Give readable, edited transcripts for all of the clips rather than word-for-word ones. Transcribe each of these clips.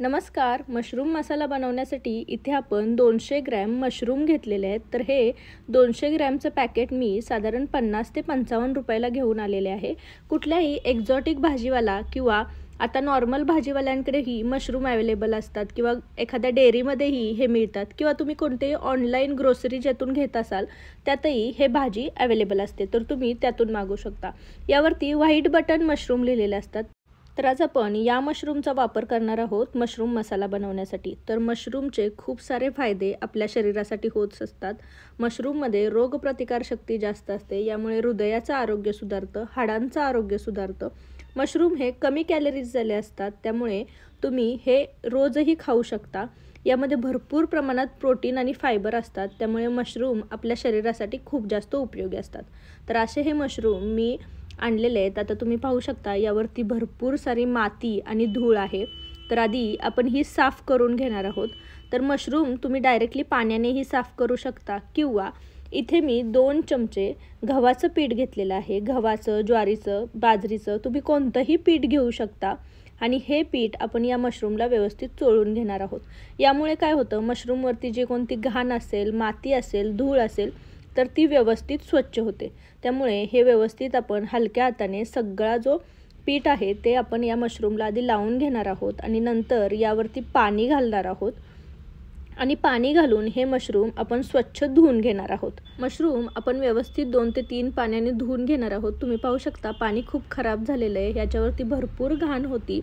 नमस्कार. मशरूम मसाला बनवण्यासाठी इथे आपण 200 ग्रॅम मशरूम घेतलेले आहेत. तर हे 200 ग्रॅमचं पॅकेट मी साधारण 50 ते 55 रुपयाला घेऊन आलेले आहे. कुठल्याही एक्झॉटिक भाजीवाला किंवा आता नॉर्मल भाजीवाल्यांकडेही मशरूम अवेलेबल असतात किंवा एखाद्या डेअरीमध्येही हे मिळतात किंवा तुम्ही कोणतेही ऑनलाईन ग्रोसरी ज्यातून घेत असाल त्यातही हे भाजी अवेलेबल असते, तर तुम्ही त्यातून मागवू शकता. यावरती व्हाईट बटन मशरूम लिहिलेले असतात. तर आज आपण या मशरूमचा वापर करणार आहोत मशरूम मसाला बनवण्यासाठी. तर मशरूमचे खूप सारे फायदे आपल्या शरीरासाठी होत असतात. मशरूममध्ये रोगप्रतिकारशक्ती जास्त असते, यामुळे हृदयाचं आरोग्य सुधारतं, हाडांचं आरोग्य सुधारतं. मशरूम हे कमी कॅलरीज झाले असतात, त्यामुळे तुम्ही हे रोजही खाऊ शकता. यामध्ये भरपूर प्रमाणात प्रोटीन आणि फायबर असतात, त्यामुळे मशरूम आपल्या शरीरासाठी खूप जास्त उपयोगी असतात. तर असे हे मशरूम मी आणलेले आहेत. आता तुम्ही पाहू शकता यावरती भरपूर सारी माती आणि धूळ आहे. तर आधी आपण ही साफ करून घेणार आहोत. तर मशरूम तुम्ही डायरेक्टली पाण्यानेही साफ करू शकता किंवा इथे मी 2 चमचे गव्हाचं पीठ घेतलेलं आहे. गव्हाचं, ज्वारीचं, बाजरीचं तुम्ही कोणतंही पीठ घेऊ शकता आणि हे पीठ आपण या मशरूमला व्यवस्थित चोळून घेणार आहोत. यामुळे काय होतं, मशरूमवरती जे कोणती घाण असेल, माती असेल, धूळ असेल तर ती व्यवस्थित स्वच्छ होते. त्यामुळे हे व्यवस्थित आपण हलक्या हाताने सगळा जो पीठ आहे ते आपण या मशरूमला आधी लावून घेणार आहोत आणि नंतर यावरती पाणी घालणार आहोत आणि पाणी घालून हे मशरूम आपण स्वच्छ धुवून घेणार आहोत. मशरूम आपण व्यवस्थित 2 ते 3 पाण्याने धुवून घेणार आहोत. तुम्ही पाहू शकता पाणी खूप खराब झालेलं आहे, याच्यावरती भरपूर घाण होती.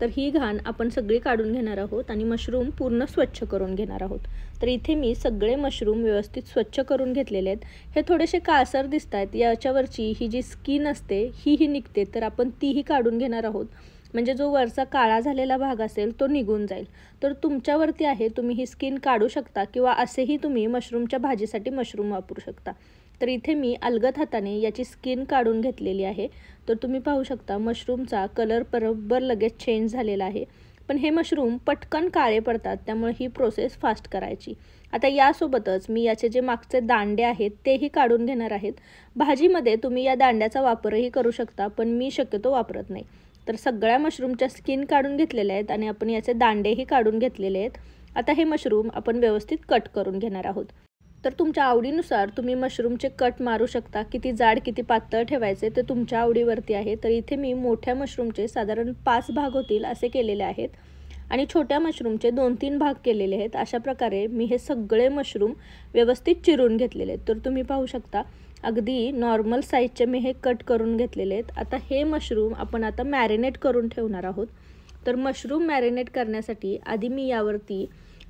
तर ही घाण आपण सगळी काढून घेणार आहोत आणि मशरूम पूर्ण स्वच्छ करून घेणार आहोत. तर इथे मी सगळे मशरूम व्यवस्थित स्वच्छ करून घेतलेले आहेत. हे थोडेसे काळसर दिसत आहेत, याच्यावरची ही जी स्किन असते ही निघते, तर आपण तीही काढून घेणार आहोत. म्हणजे जो वरचा काळा झालेला भाग असेल तो निघून जाईल. तर तुमच्यावरती आहे, तुम्ही ही स्किन काढू शकता किंवा असेही तुम्ही मशरूमच्या भाजीसाठी मशरूम वापरू शकता. तर इथे मी अलगद हाताने याची स्किन काढून घेतलेली आहे. तर तुम्ही पाहू शकता मशरूमचा कलर बरोबर लगेच चेंज झालेला आहे. पण हे मशरूम पटकन काळे पडतात, त्यामुळे ही प्रोसेस फास्ट करायची. आता यासोबतच मी याचे जे मागचे दांडे आहेत तेही काढून घेणार आहेत. भाजीमध्ये तुम्ही या दांड्याचा वापरही करू शकता, पण मी शक्यतो वापरत नाही. तर सगळ्या मशरूमच्या स्किन काढून घेतलेल्या आहेत आणि आपण याचे दांडेही काढून घेतलेले आहेत. आता हे मशरूम आपण व्यवस्थित कट करून घेणार आहोत. तर तुमच्या आवडीनुसार तुम्ही मशरूमचे कट मारू शकता. किती जाड किती पातळ ठेवायचे ते तुमच्या आवडीवरती आहे. तर इथे मी मोठ्या मशरूमचे साधारण 5 भाग होतील असे केलेले आहेत आणि छोट्या मशरूमचे 2-3 भाग केलेले आहेत. अशा प्रकारे मी हे सगळे मशरूम व्यवस्थित चिरून घेतलेले आहेत. तर तुम्ही पाहू शकता अगदी नॉर्मल साईजचे मी हे कट करून घेतलेले आहेत. आता हे मशरूम आपण आता मॅरिनेट करून ठेवणार आहोत. तर मशरूम मॅरिनेट करण्यासाठी आधी मी यावरती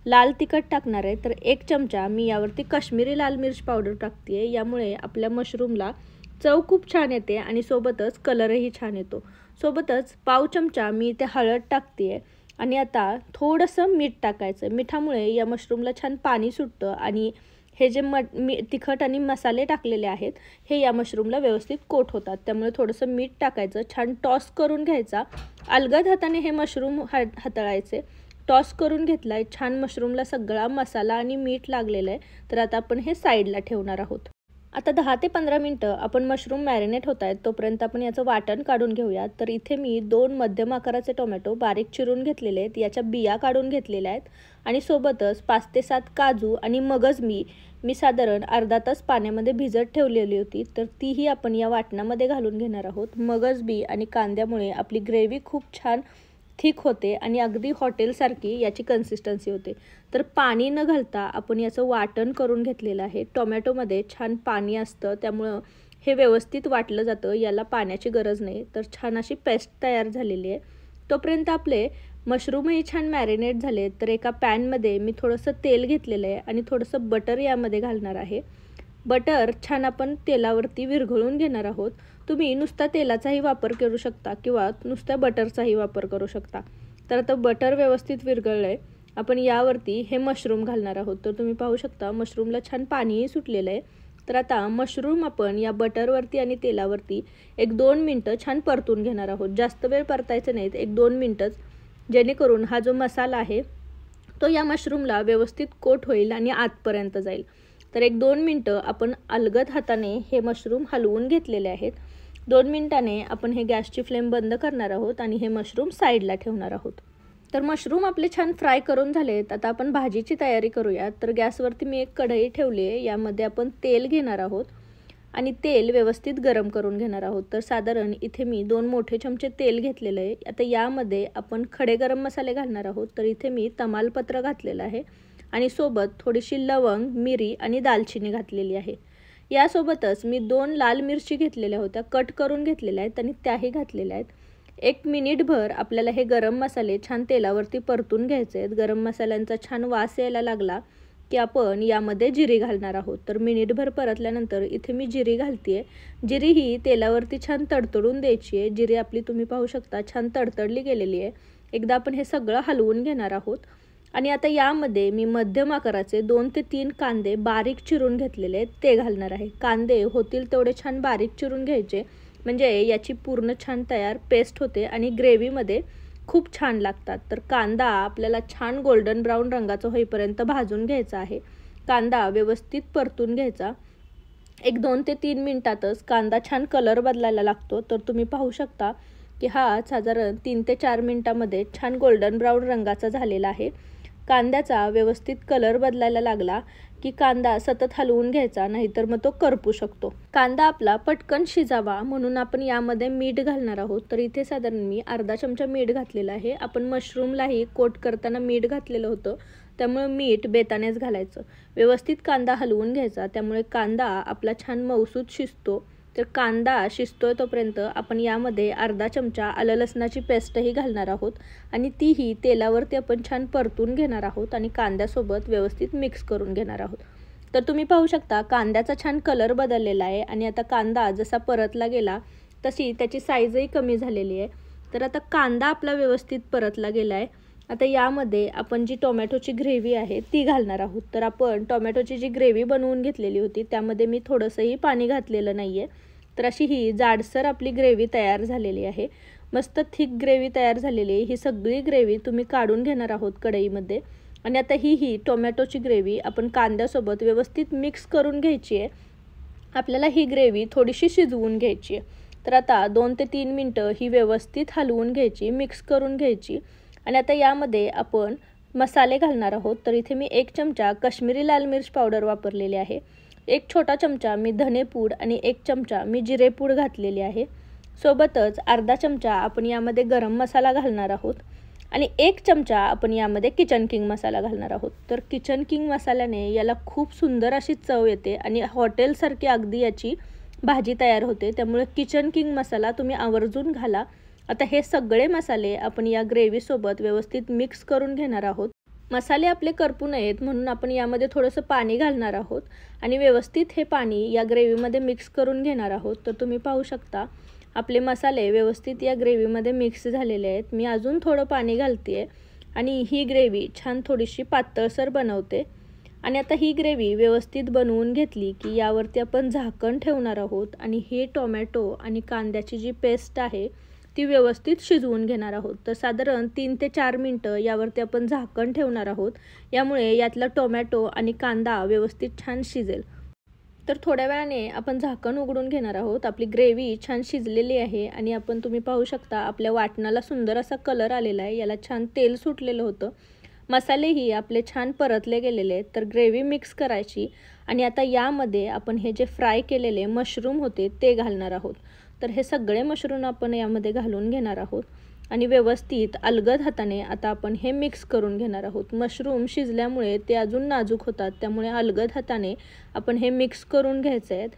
लाल तिखट टाकणार आहे. तर 1 चमचा मी यावरती काश्मीरी लाल मिर्च पावडर टाकते आहे. यामुळे आपल्या मशरूमला चव खूप छान येते आणि सोबतच कलरही छान येतो. सोबतच पाव चमचा मी इथे हळद टाकते आहे आणि आता थोडंसं मीठ टाकायचं. मिठामुळे या मशरूमला छान पाणी सुटतं आणि हे जे तिखट आणि मसाले टाकलेले आहेत हे या मशरूमला व्यवस्थित कोट होतात. त्यामुळे थोडंसं मीठ टाकायचं, छान टॉस करून घ्यायचा. अलगद हाताने हे मशरूम हाताळायचे. टॉस करून घेतलाय, छान मशरूमला सगळा मसाला आणि मीठ लागलेलं आहे. तर आता आपण हे साईडला ठेवणार आहोत. आता 10 ते 15 मिनटं आपण मशरूम मॅरिनेट होत आहेत, तोपर्यंत आपण याचं वाटण काढून घेऊयात. तर इथे मी 2 मध्यम आकाराचे टोमॅटो बारीक चिरून घेतलेले आहेत, याच्या बिया काढून घेतलेल्या आहेत आणि सोबतच 5 ते 7 काजू आणि मगज मी साधारण अर्धा तास पाण्यामध्ये भिजत ठेवलेली होती. तर तीही आपण या वाटणामध्ये घालून घेणार आहोत. मगज बी आणि कांद्यामुळे आपली ग्रेव्ही खूप छान थिक होते आणि अगदी हॉटेलसारखी याची कन्सिस्टन्सी होते. तर पाणी न घालता आपण याचं वाटण करून घेतलेलं आहे. टोमॅटोमध्ये छान पाणी असतं, त्यामुळं हे व्यवस्थित वाटलं जातं, याला पाण्याची गरज नाही. तर छान अशी पेस्ट तयार झालेली आहे. तोपर्यंत आपले मशरूमही छान मॅरिनेट झाले. तर एका पॅनमध्ये मी थोडंसं तेल घेतलेलं आहे आणि थोडंसं बटर यामध्ये घालणार आहे. बटर छान आपण तेलावरती विरघळून घेणार आहोत. तुम्ही नुसता तेलाचाही वापर करू शकता किंवा नुसत्या बटरचाही वापर करू शकता. तर आता बटर व्यवस्थित विरघळलं आहे, आपण यावरती हे मशरूम घालणार आहोत. तर तुम्ही पाहू शकता मशरूमला छान पाणीही सुटलेलं आहे. तर आता मशरूम आपण या बटरवरती आणि तेलावरती 1-2 मिनटं छान परतून घेणार आहोत. जास्त वेळ परतायचं नाहीत, 1-2 मिनटंच, जेणेकरून हा जो मसाला आहे तो या मशरूमला व्यवस्थित कोट होईल आणि आतपर्यंत जाईल. तर 1-2 मिनटं आपण अलगद हाताने हे मशरूम हलवून घेतलेले आहेत. 2 मिनिटाने आपण हे गॅसची फ्लेम बंद करणार आहोत आणि हे मशरूम साईडला ठेवणार आहोत. तर मशरूम आपले छान फ्राय करून झालेत. आता आपण भाजीची तयारी करूया. तर गॅसवरती मी एक कढई ठेवली आहे. यामध्ये आपण तेल घेणार आहोत आणि तेल व्यवस्थित गरम करून घेणार आहोत. तर साधारण इथे मी 2 मोठे चमचे तेल घेतलेलं आहे. आता यामध्ये आपण खडे गरम मसाले घालणार आहोत. तर इथे मी तमालपत्र घातलेलं आहे आणि सोबत थोडीशी लवंग, मिरी आणि दालचिनी घातलेली आहे. यासोबतच मी 2 लाल मिरची घेतलेल्या होत्या, कट करून घेतलेल्या आहेत आणि त्याही घातलेल्या आहेत. 1 मिनिटभर आपल्याला हे गरम मसाले छान तेलावरती परतून घ्यायचे आहेत. गरम मसाल्यांचा छान वास यायला लागला की आपण यामध्ये जिरी घालणार आहोत. तर मिनिटभर परतल्यानंतर इथे मी जिरी घालते आहे. जिरी ही तेलावरती छान तडतडून द्यायची आहे. जिरी आपली तुम्ही पाहू शकता छान तडतडली गेलेली आहे. एकदा आपण हे सगळं हलवून घेणार आहोत आणि आता यामध्ये मी मध्यम आकाराचे 2 ते 3 कांदे बारीक चिरून घेतलेले आहेत ते घालणार आहे. कांदे होतील तेवढे छान बारीक चिरून घ्यायचे, म्हणजे याची पूर्ण छान तयार पेस्ट होते आणि ग्रेव्हीमध्ये खूप छान लागतात. तर कांदा आपल्याला छान गोल्डन ब्राऊन रंगाचा होईपर्यंत भाजून घ्यायचा आहे. कांदा व्यवस्थित परतून घ्यायचा. 1-2 ते 3 मिनिटातच कांदा छान कलर बदलायला लागतो. तर तुम्ही पाहू शकता की हा साधारण 3 ते 4 मिनिटामध्ये छान गोल्डन ब्राऊन रंगाचा झालेला आहे. कांद्याचा व्यवस्थित कलर बदलायला लागला की कांदा सतत हलवून घ्यायचा, नाहीतर मग तो करपू शकतो. कांदा आपला पटकन शिजावा म्हणून आपण यामध्ये मीठ घालणार आहोत. तर इथे साधारण मी अर्धा चमचा मीठ घातलेलं आहे. आपण मशरूमलाही कोट करताना मीठ घातलेलं होतं, त्यामुळे मीठ बेतानेच घालायचं. व्यवस्थित कांदा हलवून घ्यायचा, त्यामुळे कांदा आपला छान मऊसूत शिजतो. तर कांदा शिजतोय तोपर्यंत आपण यामध्ये अर्धा चमचा आलं लसणाची पेस्टही घालणार आहोत आणि तीही तेलावरती आपण छान परतून घेणार आहोत आणि कांद्यासोबत व्यवस्थित मिक्स करून घेणार आहोत. तर तुम्ही पाहू शकता कांद्याचा छान कलर बदललेला आहे आणि आता कांदा जसा परतला गेला तशी त्याची साईजही कमी झालेली आहे. तर आता कांदा आपला व्यवस्थित परतला गेला आहे. आता यामध्ये आपण जी टोमॅटोची ग्रेव्ही आहे ती घालणार आहोत. तर आपण टोमॅटोची जी ग्रेव्ही बनवून घेतलेली होती त्यामध्ये मी थोडंसंही पाणी घातलेलं नाही आहे. तर अशी ही जाडसर आपली ग्रेव्ही तयार झालेली आहे. मस्त थिक ग्रेव्ही तयार झालेली आहे. ही सगळी ग्रेव्ही तुम्ही काढून घेणार आहोत कढईमध्ये आणि आता ही टोमॅटोची ग्रेव्ही आपण कांद्यासोबत व्यवस्थित मिक्स करून घ्यायची आहे. आपल्याला ही ग्रेव्ही थोडीशी शिजवून घ्यायची आहे. तर आता 2 ते 3 मिनटं ही व्यवस्थित हलवून घ्यायची, मिक्स करून घ्यायची आणि आता यामध्ये आपण मसाले घालणार आहोत. तर इथे मी 1 चमचा काश्मीरी लाल मिर्च पावडर वापरलेली आहे. 1 छोटा चमचा मी धनेपूड आणि 1 चमचा मी जिरेपूड घातलेली आहे. सोबतच अर्धा चमचा आपण यामध्ये गरम मसाला घालणार आहोत आणि 1 चमचा आपण यामध्ये किचन किंग मसाला घालणार आहोत. तर किचन किंग मसाल्याने याला खूप सुंदर अशी चव येते आणि हॉटेलसारखी अगदी याची भाजी तयार होते. त्यामुळे किचन किंग मसाला तुम्ही आवर्जून घाला. आता हे सगळे मसाले आपण या ग्रेव्हीसोबत व्यवस्थित मिक्स करून घेणार आहोत. मसाले आपले करपू नयेत म्हणून आपण यामध्ये थोडंसं पाणी घालणार आहोत आणि व्यवस्थित हे पाणी या ग्रेव्हीमध्ये मिक्स करून घेणार आहोत. तर तुम्ही पाहू शकता आपले मसाले व्यवस्थित या ग्रेव्हीमध्ये मिक्स झालेले आहेत. मी अजून थोडं पाणी घालते आहे आणि ही ग्रेव्ही छान थोडीशी पातळसर बनवते आणि आता ही ग्रेव्ही व्यवस्थित बनवून घेतली की यावरती आपण झाकण ठेवणार आहोत आणि हे टोमॅटो आणि कांद्याची जी पेस्ट आहे ती व्यवस्थित शिजवून घेणार आहोत. तर साधारण 3 ते 4 मिनटं यावरती आपण झाकण ठेवणार आहोत. यामुळे यातला टोमॅटो आणि कांदा व्यवस्थित छान शिजेल. तर थोड्या वेळाने आपण झाकण उघडून घेणार आहोत. आपली ग्रेव्ही छान शिजलेली आहे आणि आपण तुम्ही पाहू शकता आपल्या वाटणाला सुंदर असा कलर आलेला आहे. याला छान तेल सुटलेलं होतं. मसालेही आपले छान परतले गेलेले आहेत. तर ग्रेव्ही मिक्स करायची आणि आता यामध्ये आपण हे जे फ्राय केलेले मशरूम होते ते घालणार आहोत. तर हे सगळे मशरूम आपण यामध्ये घालून घेणार आहोत आणि व्यवस्थित अलगद हाताने आता आपण हे मिक्स करून घेणार आहोत. मशरूम शिजल्यामुळे ते अजून नाजूक होतात, त्यामुळे अलगद हाताने आपण हे मिक्स करून घ्यायचे आहेत.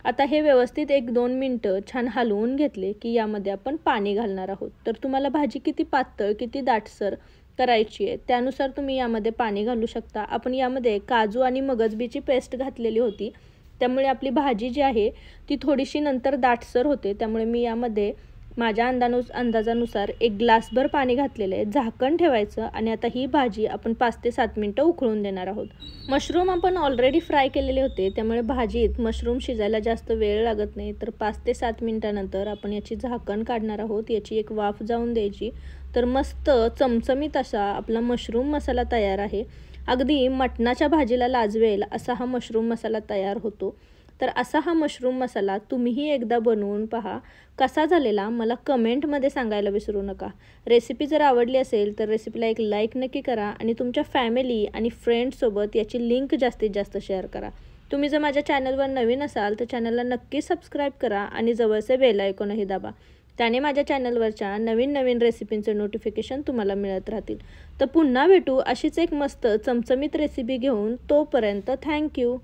आता हे व्यवस्थित 1-2 मिनटं छान हलवून घेतले की यामध्ये आपण पाणी घालणार आहोत. तर तुम्हाला भाजी किती पातळ किती दाटसर करायची आहे त्यानुसार तुम्ही यामध्ये पाणी घालू शकता. आपण यामध्ये काजू आणि मगजबीची पेस्ट घातलेली होती, त्यामुळे आपली भाजी जी आहे ती थोडीशी नंतर दाटसर होते. त्यामुळे मी यामध्ये माझ्या अंदाजानुसार 1 ग्लासभर पाणी घातलेलं आहे. झाकण ठेवायचं आणि आता ही भाजी आपण 5 ते 7 मिनटं उकळून देणार आहोत. मशरूम आपण ऑलरेडी फ्राय केलेले होते, त्यामुळे भाजीत मशरूम शिजायला जास्त वेळ लागत नाही. तर 5 ते 7 मिनटानंतर आपण याची झाकण काढणार आहोत. याची एक वाफ जाऊन द्यायची. तर मस्त चमचमीत असा आपला मशरूम मसाला तयार आहे. अगदी मटणाच्या भाजीला लाजवेल असा हा मशरूम मसाला तयार होतो. तर असा हा मशरूम मसाला तुम्हीही एकदा बनवून पहा. कसा झालेला मला कमेंटमध्ये सांगायला विसरू नका. रेसिपी जर आवडली असेल तर रेसिपीला एक लाईक नक्की करा आणि तुमच्या फॅमिली आणि फ्रेंड्ससोबत याची लिंक जास्तीत जास्त शेअर करा. तुम्ही जर माझ्या चॅनलवर नवीन असाल तर चॅनलला नक्की सबस्क्राईब करा आणि जवळचे बेल आयकॉनही दाबा. त्याने माझ्या चॅनलवरच्या नवीन नवीन रेसिपींचे नोटिफिकेशन तुम्हाला मिळत राहतील. तर पुन्हा भेटू अशीच एक मस्त चमचमीत रेसिपी घेऊन. तोपर्यंत थँक्यू.